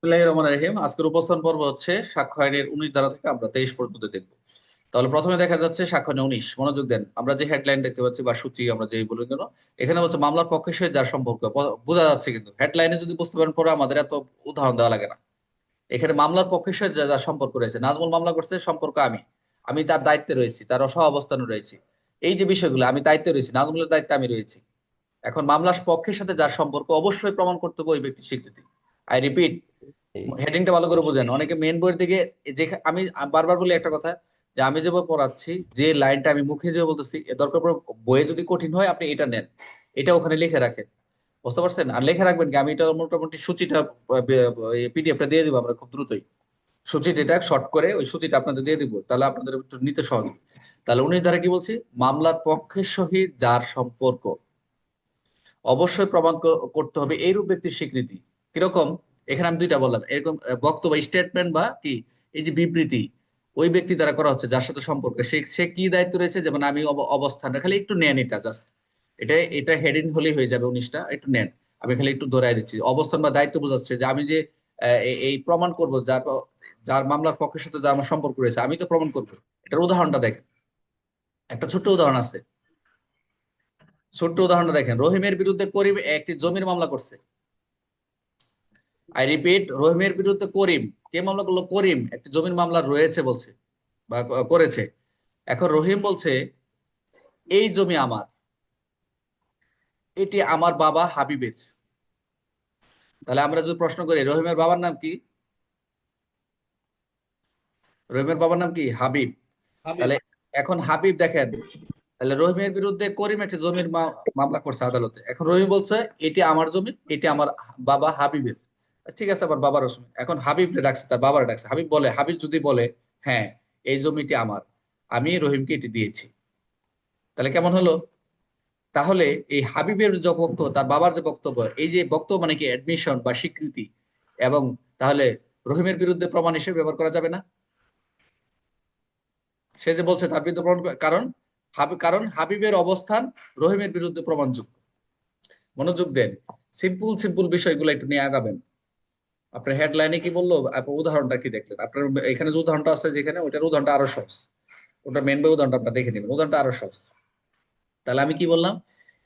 বিসমিল্লাহির রহমানির রহিম। আজকের উপস্থান পর্ব হচ্ছে সাক্ষ্য আইনের 19 ধারা থেকে আমরা 23 পর্যন্ত দেখবো। তাহলে প্রথমে দেখা যাচ্ছে সাক্ষ্য আইনে 19, মনোযোগ দেন। আমরা যে হেডলাইন দেখতে পাচ্ছি বা সূচি আমরা যেই বলি কেন, এখানে হচ্ছে মামলার পক্ষের সহিত যার সম্পর্ক বোঝা যাচ্ছে, কিন্তু হেডলাইনে যদি বুঝতে পারেন পরে আমাদের এত উদাহরণ দেওয়া লাগে না। এখানে মামলার পক্ষের সহিত যার সম্পর্ক রয়েছে, নাজমুল মামলা করছে, সম্পর্ক আমি আমি তার দায়িত্বে রয়েছি, তার সহ অবস্থানে রয়েছি। এই যে বিষয়গুলো, আমি দায়িত্বে রয়েছি, নাজমুলের দায়িত্বে আমি রয়েছি। এখন মামলার পক্ষের সাথে যার সম্পর্ক অবশ্যই প্রমাণ করতে হবে ওই ব্যক্তির স্বীকৃতি। আই রিপিট, ঠিক। হেডিংটা ভালো করে বোঝেন। অনেকে মেন বইয়ের দিকে, যে আমি বারবার বলি একটা কথা, যে আমি যেভাবে পড়াচ্ছি, যে লাইনটা আমি মুখে যে বলতেছি, দরকার পড়ে বইয়ে যদি কঠিন হয় আপনি এটা নেন, এটা ওখানে লিখে রাখেন। বুঝতে পারছেন? আর লিখে রাখবেন কি, আমি এটা মোটামুটি সূচিটা পিডিএফটা দিয়ে দিব আমরা খুব দ্রুতই। সূচিটা এটা শর্ট করে ওই সূচিটা আপনাদের দিয়ে দিব, তাহলে আপনাদের একটু নিতে সহজ হবে। তাহলে 19 ধারা কি বলছি, মামলার পক্ষের সহিত যার সম্পর্ক অবশ্যই প্রমাণ করতে হবে এইরূপ ব্যক্তির স্বীকৃতি। কিরকম? এখানে আমি দুইটা বললাম, এরকম বক্তব্য, স্টেটমেন্ট বা কি, এই যে বিবৃতি ওই ব্যক্তি দ্বারা করা হচ্ছে যার সাথে সম্পর্ক, সে সে কি দায়িত্ব রয়েছে, যেমন আমি অবস্থান, খালি একটু নেন এটা জাস্ট, এটা এটা হেডিং হলেই হয়ে যাবে 19টা, একটু নেন। আমি খালি একটু ধরাই দিচ্ছি, অবস্থান বা দায়িত্ব বোঝাচ্ছে যে আমি যে এই প্রমাণ করব, যার যার মামলার পক্ষের সাথে যার আমার সম্পর্ক রয়েছে, আমি তো প্রমাণ করবো। এটার উদাহরণটা দেখেন, একটা ছোট্ট উদাহরণ আছে। ছোট্ট উদাহরণটা দেখেন, রহিমের বিরুদ্ধে করিম একটি জমির মামলা করছে। আই রিপিট, রহিমের বিরুদ্ধে করিম, কে মামলা করলো? করিম একটি জমির মামলা রয়েছে বলছে বা করেছে। এখন রহিম বলছে এই জমি আমার, এটি আমার বাবা হাবিবের। তাহলে আমরা যদি প্রশ্ন করি রহিমের বাবার নাম কি, রহিমের বাবার নাম কি? হাবিব। হাবিব। তাহলে এখন হাবিব দেখেন, তাহলে রহিমের বিরুদ্ধে করিম একটি জমির মামলা করছে আদালতে। এখন রহিম বলছে এটি আমার জমি, এটি আমার বাবা হাবিবের। ঠিক আছে, আবার বাবার জমি। এখন হাবিব ডাকছে, তার বাবার ডাকছে। হাবিব বলে, হাবিব যদি বলে হ্যাঁ এই জমিটি আমার, আমি রহিমকে এটি দিয়েছি, তাহলে কেমন হলো? তাহলে এই হাবিবের যে বক্তব্য, তার বাবার যে বক্তব্য, এই যে বক্তব্য মানে কি অ্যাডমিশন বা স্বীকৃতি, এবং তাহলে রহিমের বিরুদ্ধে প্রমাণ হিসেবে ব্যবহার করা যাবে না। সে যে বলছে তার বিরুদ্ধে প্রমাণ কারণ কারণ হাবিবের অবস্থান রহিমের বিরুদ্ধে প্রমাণযোগ্য। মনোযোগ দেন, সিম্পল সিম্পল বিষয়গুলো একটু নিয়ে আগাবেন। আপনার হেডলাইনে কি বললো, আপনার উদাহরণটা কি দেখলেন? আপনার এখানে যে উদাহরণটা আছে, যেখানে ওইটার উদাহরণটা আরো সহজ, ওটা মেন বই উদাহরণটা আপনার দেখে নেবেন, উদাহরণটা আরো সহজ। তাহলে আমি কি বললাম,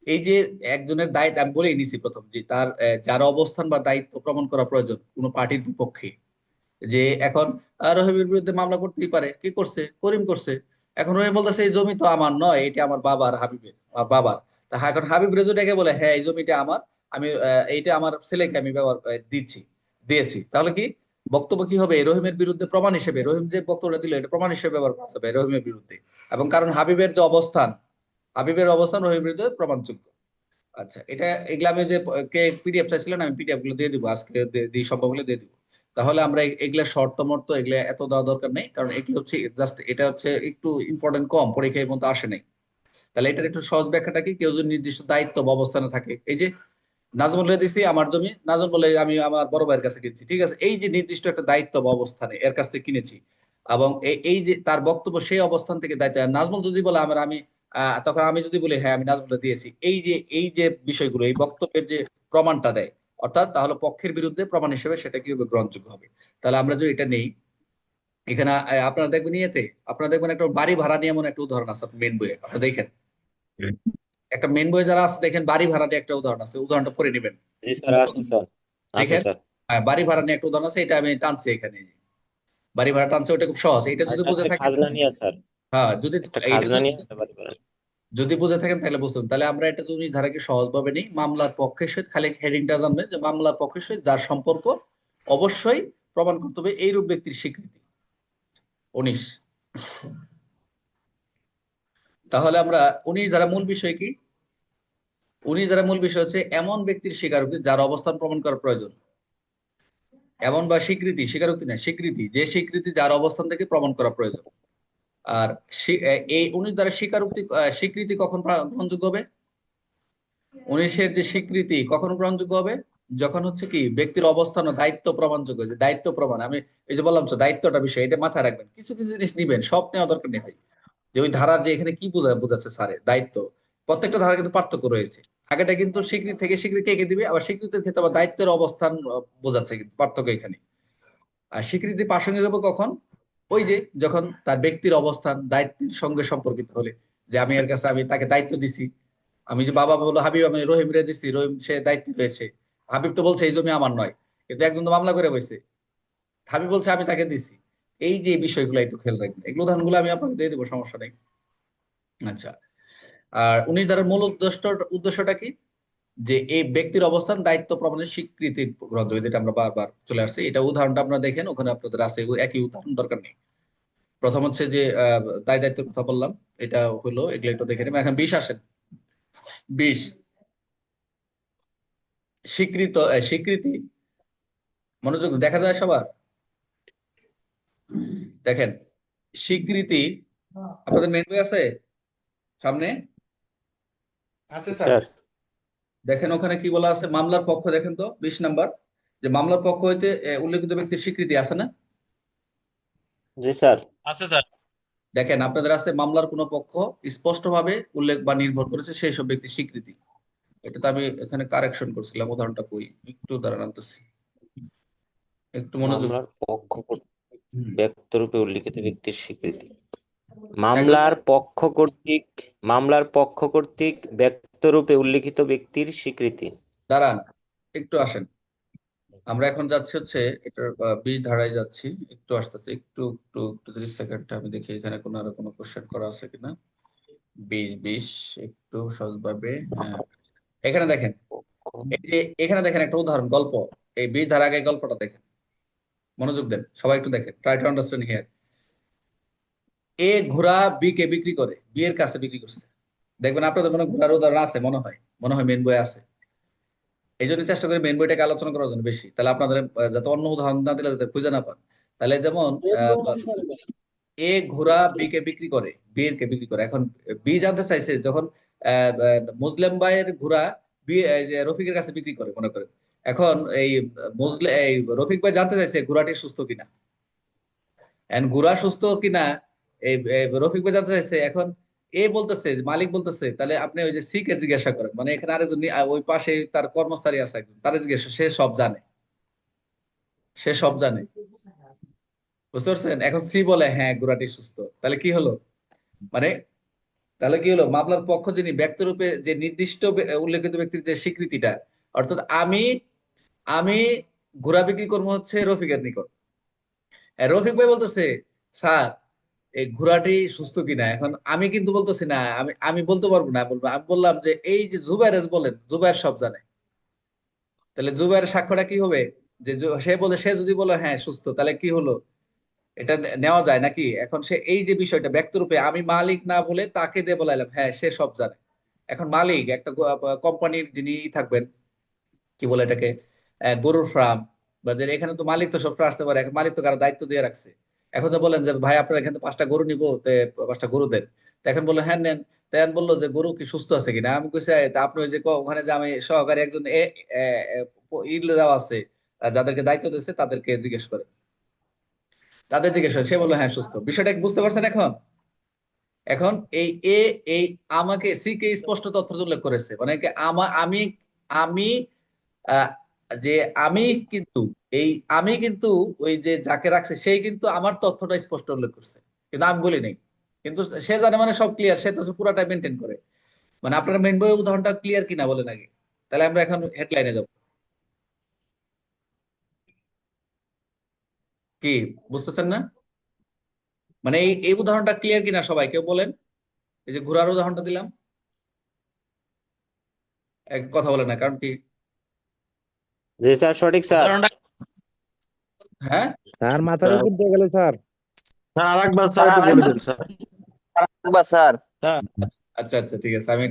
এই যে একজনের দায়িত্ব আমি বলেই নিছি প্রথম, যে তার যার অবস্থান বা দায়িত্ব প্রমাণ করা প্রয়োজন কোনো পার্টির বিপক্ষে। যে এখন রহিমের বিরুদ্ধে মামলা করতেই পারে, কি করছে? করিম করছে। এখন রহিম বলতেছে এই জমি তো আমার নয়, এটা আমার বাবার, হাবিবের, আমার বাবার। তা এখন হাবিব রেজু ডেকে বলে হ্যাঁ এই জমিটা আমার, আমি এইটা আমার ছেলেকে আমি ব্যবহার দিয়েছি। তাহলে কি বক্তব্য কি হবে? রহিমের বিরুদ্ধে প্রমাণ হিসেবে, রহিম যে বক্তব্যটা দিল এটা প্রমাণ হিসেবে ব্যবহার করা যাবে রহিমের বিরুদ্ধে। এবং কারণ হাবিবের যে অবস্থান, হাবিবের অবস্থান রহিমের বিরুদ্ধে প্রমাণযোগ্য। আচ্ছা, এটা এগুলো আমি যে কে পিডিএফ চাইছিলেন, আমি পিডিএফ গুলো দিয়ে দিব আজকে, দিয়ে সম্ভব হলে দিয়ে দিব। তাহলে আমরা এগুলা শর্ট মর্ত এগুলা এত দেওয়া দরকার নেই, কারণ এগুলো হচ্ছে জাস্ট, এটা হচ্ছে একটু ইম্পর্টেন্ট, কম পরীক্ষার মধ্যে আসে নাই। তাহলে এটার একটু সহজ ব্যাখ্যাটা কি, কেউ যদি নির্দিষ্ট দায়িত্ব বা অবস্থানে থাকে, এই যে নাজমুল বলে দিছি আমার জমি, নাজমুল বলে আমি আমার বড় ভাইয়ের কাছে কিনছি, ঠিক আছে, এই যে নির্দিষ্ট একটা দায়িত্ব বা অবস্থানে এর কাছ থেকে কিনেছি, এবং এই যে তার বক্তব্য সেই অবস্থান থেকে দায়িত্ব। আর নাজমুল যদি বলে আমার, আমি তখন আমি যদি বলি হ্যাঁ আমি নাজমুলকে দিয়েছি, এই যে বিষয়গুলো, এই বক্তব্যের যে প্রমাণটা দেয়, অর্থাৎ তাহলে পক্ষের বিরুদ্ধে প্রমাণ হিসেবে সেটা কি হবে? গ্রহণযোগ্য হবে। তাহলে আমরা যদি এটা নেই, এখানে আপনারা দেখবেন ইয়েতে, আপনারা দেখবেন একটা বাড়ি ভাড়া নিয়ে এমন একটা উদাহরণ আছে মেন বইয়ে, আপনারা দেখেন একটা মেন বইয়ে যারা আছে দেখেন বাড়ি ভাড়া নিয়ে একটা উদাহরণ আছে, উদাহরণটা পড়ে নেবেন। জি স্যার, আছে স্যার। আছে দেখেন, স্যার। হ্যাঁ বাড়ি ভাড়া নিয়ে একটা উদাহরণ আছে, এটা আমি টানছি এখানে। বাড়ি ভাড়া টানছে, ওটা খুব সহজ, এটা যদি আরেকটা বুঝে আছে থাকেন। খাজনা নিয়ে স্যার। হ্যাঁ যদি একটা এটা খাজনা নিয়ে হতে পারে পারে। যদি বুঝে থাকেন তাহলে বুঝুন। তাহলে আমরা এটা যদি ধারাকে সহজভাবে নিই, মামলার পক্ষের সহিত, খালি হেডিংটা জানবেন যে মামলার পক্ষের সহিত যার সম্পর্ক অবশ্যই প্রমাণ করতে হবে এইরূপ ব্যক্তির স্বীকৃতি। 19, তাহলে আমরা 19 ধারা মূল বিষয় কি? 19 ধারা মূল বিষয় হচ্ছে এমন ব্যক্তির স্বীকারোক্তি যার অবস্থান প্রমাণ করা প্রয়োজন। এমন বা স্বীকৃতি, স্বীকারোক্তি না, স্বীকৃতি, যে স্বীকৃতি যার অবস্থান থেকে প্রমাণ করা প্রয়োজন। আর এই 19 ধারা স্বীকারোক্তি, স্বীকৃতি কখন গ্রহণযোগ্য হবে? 19-এর যে স্বীকৃতি কখন গ্রহণযোগ্য হবে? যখন হচ্ছে কি ব্যক্তির অবস্থান ও দায়িত্ব প্রমাণযোগ্য। যে দায়িত্ব প্রমাণ, আমি এই যে বললাম তো দায়িত্বটা বিষয়, এটা মাথায় রাখবেন। কিছু কিছু জিনিস নিবেন, সব নেওয়া দরকার নেই ভাই। যে ওই ধারার যে এখানে কি বোঝাচ্ছে স্যারে দায়িত্ব, প্রত্যেকটা ধারা কিন্তু পার্থক্য রয়েছে। আগেটা কিন্তু স্বীকৃতি থেকে স্বীকৃতি কে কে দিবে, আবার স্বীকৃতির ক্ষেত্রে আবার দায়িত্বের অবস্থান বোঝাচ্ছে, কিন্তু পার্থক্য এখানে। আর স্বীকৃতি প্রাসঙ্গিক হবে কখন? ওই যে যখন তার ব্যক্তির অবস্থান দায়িত্বের সঙ্গে সম্পর্কিত হলে, যে আমি এর কাছে আমি তাকে দায়িত্ব দিছি, আমি যে বাবা বললো হাবিব আমি রহিম রে দিছি, রহিম সে দায়িত্ব পেয়েছে, হাবিব তো বলছে এই জমি আমার নয়, কিন্তু একজন তো মামলা করে বসে, হাবিব বলছে আমি তাকে দিছি। এই যে বিষয়গুলো একটু খেয়াল রাখবেন, এগুলো উদাহরণগুলো আমি আপনাকে দিয়ে দেবো, সমস্যা নেই। আচ্ছা, আর 19 ধারার মূল উদ্দেশ্যটা কি? যে এই ব্যক্তির অবস্থান দায়িত্ব প্রমাণের স্বীকৃতির গ্রন্থ, যেটা আমরা বারবার চলে আসছে, এটা উদাহরণটা আপনারা দেখেন, ওখানে আপনাদের আছে, একই উদাহরণ দরকার নেই। প্রথম হচ্ছে যে দায় দায়িত্বের কথা বললাম, এটা হলো, এগুলো একটু দেখে নেবেন। এখন 20 আসেন। 20 স্বীকৃতি, মনোযোগ দেখা যায় সবার, দেখেন স্বীকৃতি, আপনাদের মেন বই আছে সামনে, আছে জি স্যার। স্যার। দেখেন ওখানে কি বলা আছে, মামলার পক্ষ দেখেন তো 20 নাম্বার, যে মামলার পক্ষ হইতে উল্লেখিত ব্যক্তির স্বীকৃতি আছে না? জি স্যার। আছে স্যার। দেখেন আপনাদের আছে মামলার কোন পক্ষ স্পষ্টভাবে উল্লেখ বা নির্ভর করেছে সেই সব ব্যক্তির স্বীকৃতি। এটা তো আমি এখানে কারেকশন করছিলাম, উদাহরণটা কই, একটু দাঁড়ান আনতেছি, একটু মনোযোগ। মামলার পক্ষ কর্তৃক হুম, ব্যক্তিরূপে উল্লিখিত ব্যক্তির স্বীকৃতি। একদম মামলার পক্ষ কর্তৃক ব্যক্তিরূপে উল্লিখিত ব্যক্তির স্বীকৃতি। দাঁড়ান, একটু আসেন, আমরা এখন যাচ্ছি হচ্ছে এটার 20 ধারায় যাচ্ছি, একটু আসতেছি, একটু 30 সেকেন্ড, আমি দেখি এখানে কোনো আরো কোনো কোশ্চেন করা আছে কিনা। 20 একটু সহজভাবে, হ্যাঁ, এখানে দেখেন, পক্ষ এই যে এখানে দেখেন একটা উদাহরণ গল্প, এই 20 ধারা আগে গল্পটা দেখেন, মনোযোগ দেন সবাই, একটু দেখেন, ট্রাই টু আন্ডারস্ট্যান্ড হিয়ার। এ ঘোড়া বি কে বিক্রি করে, বি এর কাছে বিক্রি করছে। দেখবেন আপনাদের মনে হয় ঘোড়ার উদাহরণ আছে, মনে হয় মেন বই আছে। এই জন্য চেষ্টা করি মেন বইটাকে আলোচনা করার জন্য বেশি, তাহলে আপনাদের যাতে অন্য উদাহরণ না দিলে যাতে খুঁজে না পান। তাহলে যেমন এ ঘোড়া বি কে বিক্রি করে, বি এর কে বিক্রি করে। এখন বি জানতে চাইছে যখন মুসলিম ভাইয়ের ঘোড়া বি যে রফিকের কাছে বিক্রি করে মনে করেন, এখন এই এই রফিক ভাই জানতে চাইছে ঘোড়াটি সুস্থ কিনা, এখন ঘোড়া সুস্থ কিনা এই রফিক ভাই জানতে চাইছে। এখন এ বলতেছে, মালিক বলতেছে, তাহলে আপনি ওই যে সি কে জিজ্ঞাসা করেন, মানে এখানে আরেকজন ওই পাশে তার কর্মচারী আছে একজন, তারা জিজ্ঞাসা, সে সব জানে, সে সব জানে, বুঝতে পারছেন? এখন সি বলে হ্যাঁ ঘোড়াটি সুস্থ, তাহলে কি হলো, মানে তাহলে কি হলো, মামলার পক্ষ যিনি ব্যক্তিরূপে যে নির্দিষ্ট উল্লেখিত ব্যক্তির যে স্বীকৃতিটা, অর্থাৎ আমি আমি ঘোড়া বিক্রি করবো হচ্ছে রফিকের নিকট। রফিক ভাই বলতেছে স্যার এই ঘোড়াটি সুস্থ কিনা, এখন আমি কিন্তু বলতেছি না, আমি আমি বলতে পারবো না, বলবো আমি বললাম যে এই যে জুবাইর বলেন, জুবাইর সব জানে। তাহলে জুবাইরের সাক্ষ্যটা কি হবে, যে সে বলে, সে যদি বলে হ্যাঁ সুস্থ, তাহলে কি হলো, এটা নেওয়া যায় নাকি? এখন সে এই যে বিষয়টা ব্যক্তিরূপে, আমি মালিক না বলে তাকে দিয়ে বলাইলাম হ্যাঁ সে সব জানে। এখন মালিক একটা কোম্পানির যিনি থাকবেন, কি বলে এটাকে, গরুর ফার্ম, বা যে এখানে তো মালিক তো সবসময় আসতে পারে, এখন মালিক তো কারো দায়িত্ব দিয়ে রাখছে। এখন তো বলেন যে ভাই আপনার এখানে তো 5টা গরু নিবো, 5টা গরু দেন। তো এখন বললো হ্যাঁ নেন। তাই বললো যে গরু কি সুস্থ আছে কিনা, আমি কইছি তা আপনি ওই যে ওখানে যে আমি সহকারী একজন দেওয়া আছে, যাদেরকে দায়িত্ব দিয়েছে তাদেরকে জিজ্ঞেস করে, তাদের জিজ্ঞেস করে, সে বললো হ্যাঁ সুস্থ। বিষয়টা কি বুঝতে পারছেন এখন? এখন এই এ এই আমাকে সি কে স্পষ্ট তথ্য উল্লেখ করেছে, মানে কি আমি আমি আহ, যে আমি কিন্তু এই আমি কিন্তু ওই যে যাকে রাখছে সেই কিন্তু আমার তথ্যটা স্পষ্ট উল্লেখ করছে, কিন্তু আমি বলি নাই। কিন্তু সে জানে, মানে সব ক্লিয়ার, সে তো পুরাটা মেনটেন করে। মানে আপনার মেন বই উদাহরণটা ক্লিয়ার কিনা বলেন আগে, তাহলে আমরা এখন হেডলাইনে যাব। কি বুঝতেছেন না? মানে এই উদাহরণটা ক্লিয়ার কিনা সবাই কেউ বলেন, এই যে ঘোড়ার উদাহরণটা দিলাম, এক কথা বলে না, কারণ কি? জি স্যার, সঠিক স্যার। উদাহরণটা হ্যাঁ, স্যার মাথার উপর দিয়ে গেল স্যার। স্যার আরেকবার স্যার একটু বলে দিন স্যার। স্যার। স্যার আচ্ছা আচ্ছা ঠিক আছে, আমি এটা